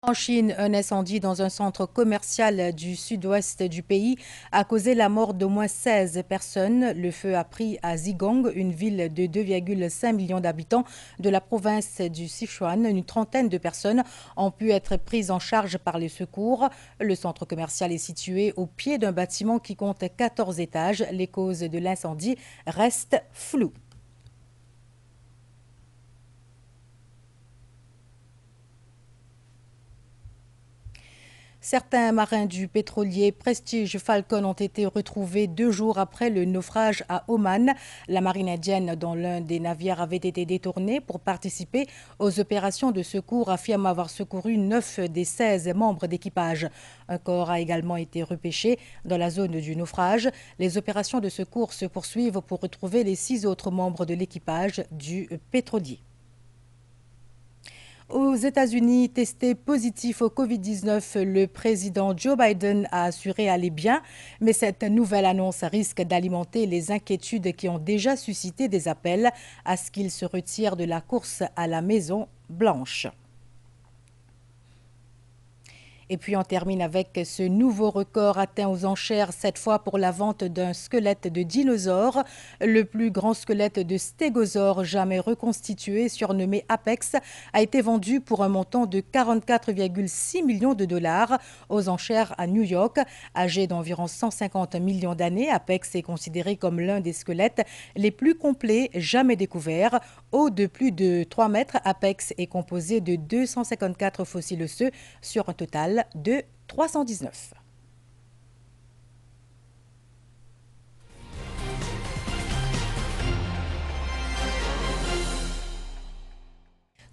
En Chine, un incendie dans un centre commercial du sud-ouest du pays a causé la mort d'au moins 16 personnes. Le feu a pris à Zigong, une ville de 2,5 millions d'habitants de la province du Sichuan. Une trentaine de personnes ont pu être prises en charge par les secours. Le centre commercial est situé au pied d'un bâtiment qui compte 14 étages. Les causes de l'incendie restent floues. Certains marins du pétrolier Prestige Falcon ont été retrouvés 2 jours après le naufrage à Oman. La marine indienne, dont l'un des navires avait été détourné pour participer aux opérations de secours, affirme avoir secouru 9 des 16 membres d'équipage. Un corps a également été repêché dans la zone du naufrage. Les opérations de secours se poursuivent pour retrouver les 6 autres membres de l'équipage du pétrolier. Aux États-Unis, testé positif au Covid-19, le président Joe Biden a assuré aller bien, mais cette nouvelle annonce risque d'alimenter les inquiétudes qui ont déjà suscité des appels à ce qu'il se retire de la course à la Maison-Blanche. Et puis on termine avec ce nouveau record atteint aux enchères, cette fois pour la vente d'un squelette de dinosaure. Le plus grand squelette de stégosaure jamais reconstitué, surnommé Apex, a été vendu pour un montant de 44,6 millions de dollars aux enchères à New York. Âgé d'environ 150 millions d'années, Apex est considéré comme l'un des squelettes les plus complets jamais découverts. Haut de plus de 3 mètres, Apex est composé de 254 fossiles osseux sur un total de 319.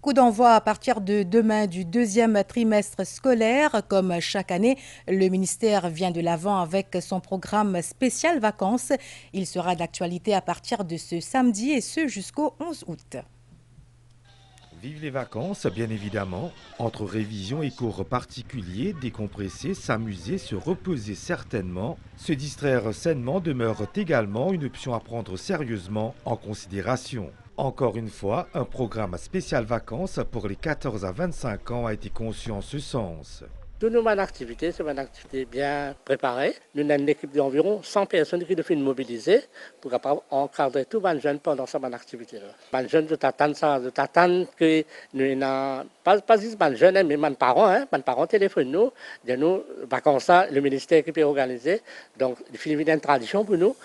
Coup d'envoi à partir de demain du 2e trimestre scolaire. Comme chaque année, le ministère vient de l'avant avec son programme spécial vacances. Il sera d'actualité à partir de ce samedi et ce jusqu'au 11 août. Vive les vacances, bien évidemment. Entre révision et cours particuliers, décompresser, s'amuser, se reposer certainement, se distraire sainement demeure également une option à prendre sérieusement en considération. Encore une fois, un programme spécial vacances pour les 14 à 25 ans a été conçu en ce sens. Toutes nos activités, c'est une activité bien préparée. Nous avons une équipe d'environ 100 personnes qui doivent mobiliser pour encadrer tous les jeunes pendant cette activité-là. Les jeunes doivent attendre que nous n'avons pas juste les jeunes, mais les parents téléphonent nous, de nous, vacances, le ministère qui peut organiser. Donc, il fait une tradition pour nous.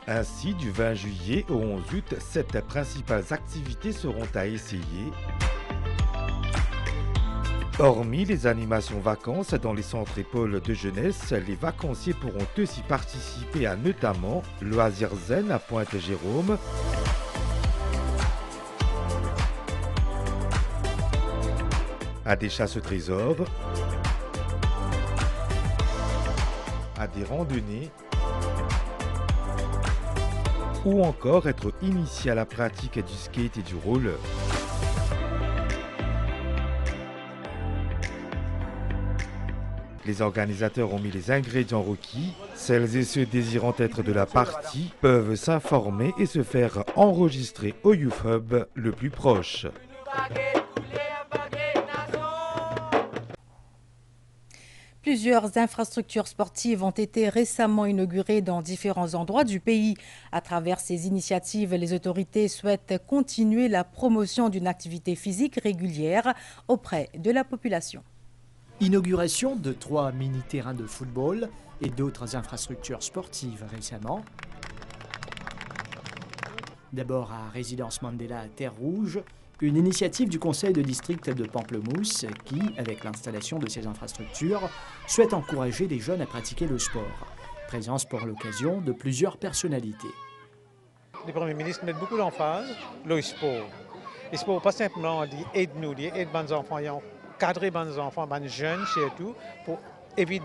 Ainsi, du 20 juillet au 11 août, 7 principales activités seront à essayer. Hormis les animations vacances dans les centres et pôles de jeunesse, les vacanciers pourront aussi participer à notamment Loisirs Zen à Pointe-Jérôme, à des chasses au trésor, à des randonnées, ou encore être initié à la pratique du skate et du roller. Les organisateurs ont mis les ingrédients requis. Celles et ceux désirant être de la partie peuvent s'informer et se faire enregistrer au Youth Hub le plus proche. Plusieurs infrastructures sportives ont été récemment inaugurées dans différents endroits du pays. À travers ces initiatives, les autorités souhaitent continuer la promotion d'une activité physique régulière auprès de la population. Inauguration de 3 mini-terrains de football et d'autres infrastructures sportives récemment. D'abord à Résidence Mandela à Terre-Rouge, une initiative du conseil de district de Pamplemousse qui, avec l'installation de ces infrastructures, souhaite encourager les jeunes à pratiquer le sport. Présence pour l'occasion de plusieurs personnalités. Le Premier ministre met beaucoup d'emphase le sport. Le sport, pas simplement dit aide-nous, dit aide les enfants, cadrer les enfants, les jeunes surtout, pour éviter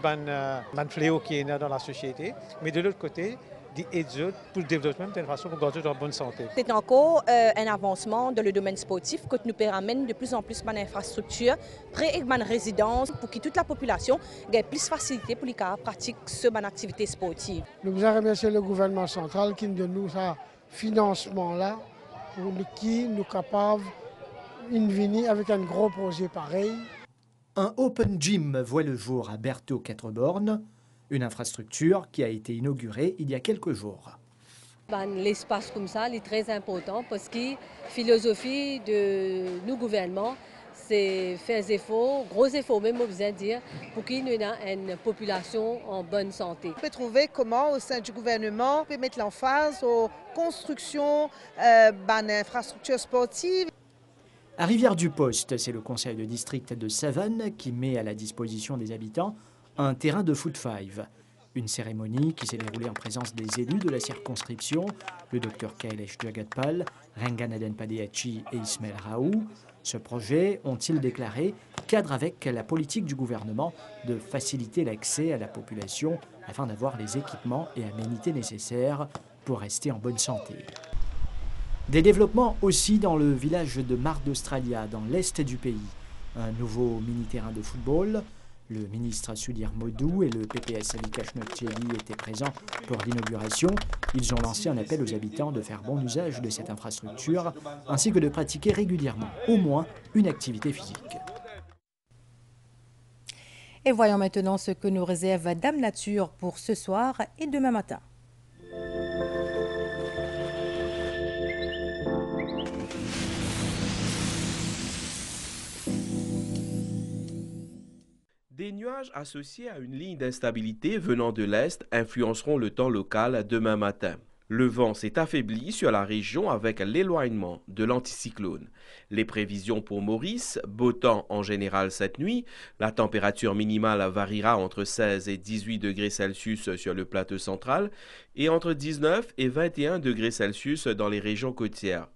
les fléaux qui sont dans la société. Mais de l'autre côté, d'aider pour le développement de façon pour garder leur bonne santé. C'est encore un avancement dans le domaine sportif que nous permet de plus en plus d'infrastructures près de résidences pour que toute la population ait plus de facilité pour pratiquer cette activité sportive. Nous voulons remercier le gouvernement central qui nous donne ce financement-là pour qui nous sommes capables de venir avec un gros projet pareil. Un open gym voit le jour à Berthaud-Quatre-Bornes, une infrastructure qui a été inaugurée il y a quelques jours. L'espace comme ça est très important parce que la philosophie de nos gouvernements, c'est faire des efforts, gros efforts même, on besoin dire, pour qu'il y ait une population en bonne santé. On peut trouver comment, au sein du gouvernement, on peut mettre l'emphase aux constructions d'infrastructures sportives. À Rivière-du-Post, c'est le conseil de district de Savane qui met à la disposition des habitants un terrain de foot 5. Une cérémonie qui s'est déroulée en présence des élus de la circonscription, le docteur Kailesh Jagatpal, Renganaden Padeachi et Ismaël Raou. Ce projet, ont-ils déclaré, cadre avec la politique du gouvernement de faciliter l'accès à la population afin d'avoir les équipements et aménités nécessaires pour rester en bonne santé. Des développements aussi dans le village de Mar d'Australia, dans l'est du pays. Un nouveau mini-terrain de football. Le ministre Sudhir Modou et le PPS Vikash Nokcheli étaient présents pour l'inauguration. Ils ont lancé un appel aux habitants de faire bon usage de cette infrastructure, ainsi que de pratiquer régulièrement au moins une activité physique. Et voyons maintenant ce que nous réserve Dame Nature pour ce soir et demain matin. Des nuages associés à une ligne d'instabilité venant de l'Est influenceront le temps local demain matin. Le vent s'est affaibli sur la région avec l'éloignement de l'anticyclone. Les prévisions pour Maurice, beau temps en général cette nuit, la température minimale variera entre 16 et 18 degrés Celsius sur le plateau central et entre 19 et 21 degrés Celsius dans les régions côtières.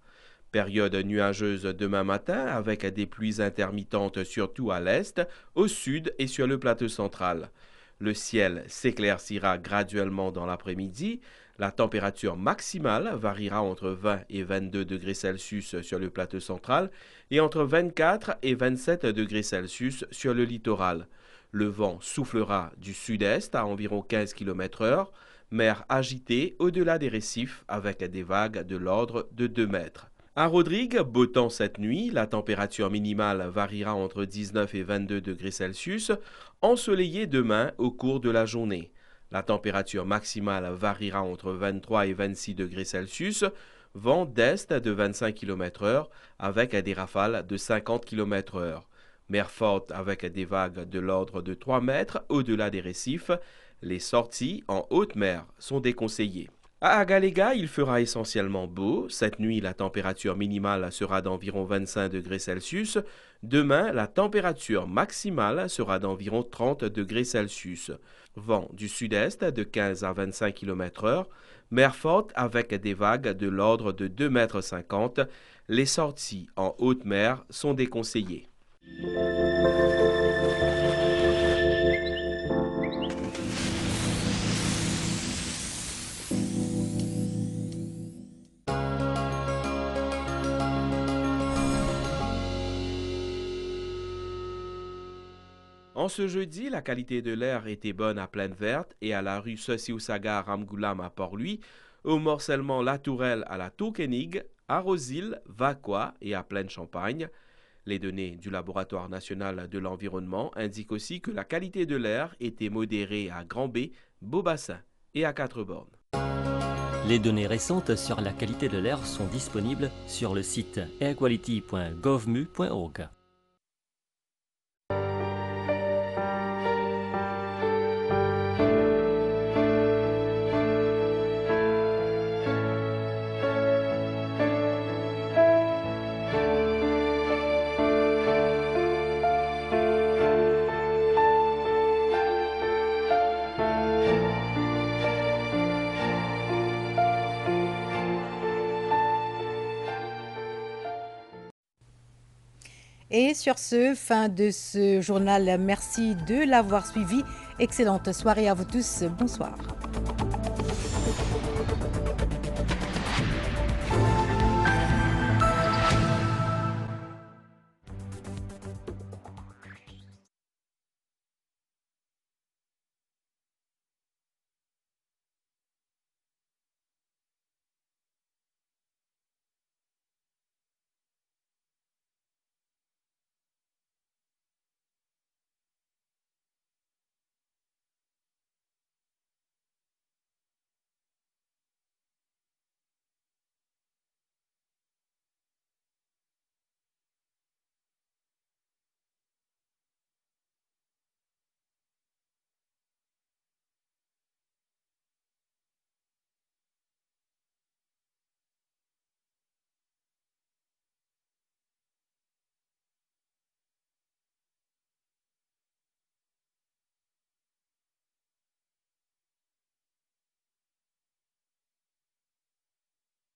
Période nuageuse demain matin avec des pluies intermittentes surtout à l'est, au sud et sur le plateau central. Le ciel s'éclaircira graduellement dans l'après-midi. La température maximale variera entre 20 et 22 degrés Celsius sur le plateau central et entre 24 et 27 degrés Celsius sur le littoral. Le vent soufflera du sud-est à environ 15 km/h, mer agitée au-delà des récifs avec des vagues de l'ordre de 2 mètres. À Rodrigue, beau temps cette nuit, la température minimale variera entre 19 et 22 degrés Celsius, ensoleillé demain au cours de la journée. La température maximale variera entre 23 et 26 degrés Celsius, vent d'est de 25 km/h avec des rafales de 50 km/h. Mer forte avec des vagues de l'ordre de 3 mètres au-delà des récifs. Les sorties en haute mer sont déconseillées. À Agalega, il fera essentiellement beau. Cette nuit, la température minimale sera d'environ 25 degrés Celsius. Demain, la température maximale sera d'environ 30 degrés Celsius. Vent du sud-est de 15 à 25 km/h. Mer forte avec des vagues de l'ordre de 2,50 m. Les sorties en haute mer sont déconseillées. En ce jeudi, la qualité de l'air était bonne à Plaine Verte et à la rue Sosiusaga à Ramgoulam à Port-Louis, au morcellement La Tourelle à la Tourkenig, à Rosil, Vaqua et à Plaine-Champagne. Les données du Laboratoire national de l'environnement indiquent aussi que la qualité de l'air était modérée à Grand-B, Beaubassin et à Quatre-Bornes. Les données récentes sur la qualité de l'air sont disponibles sur le site airquality.govmu.org. Et sur ce, fin de ce journal. Merci de l'avoir suivi. Excellente soirée à vous tous. Bonsoir.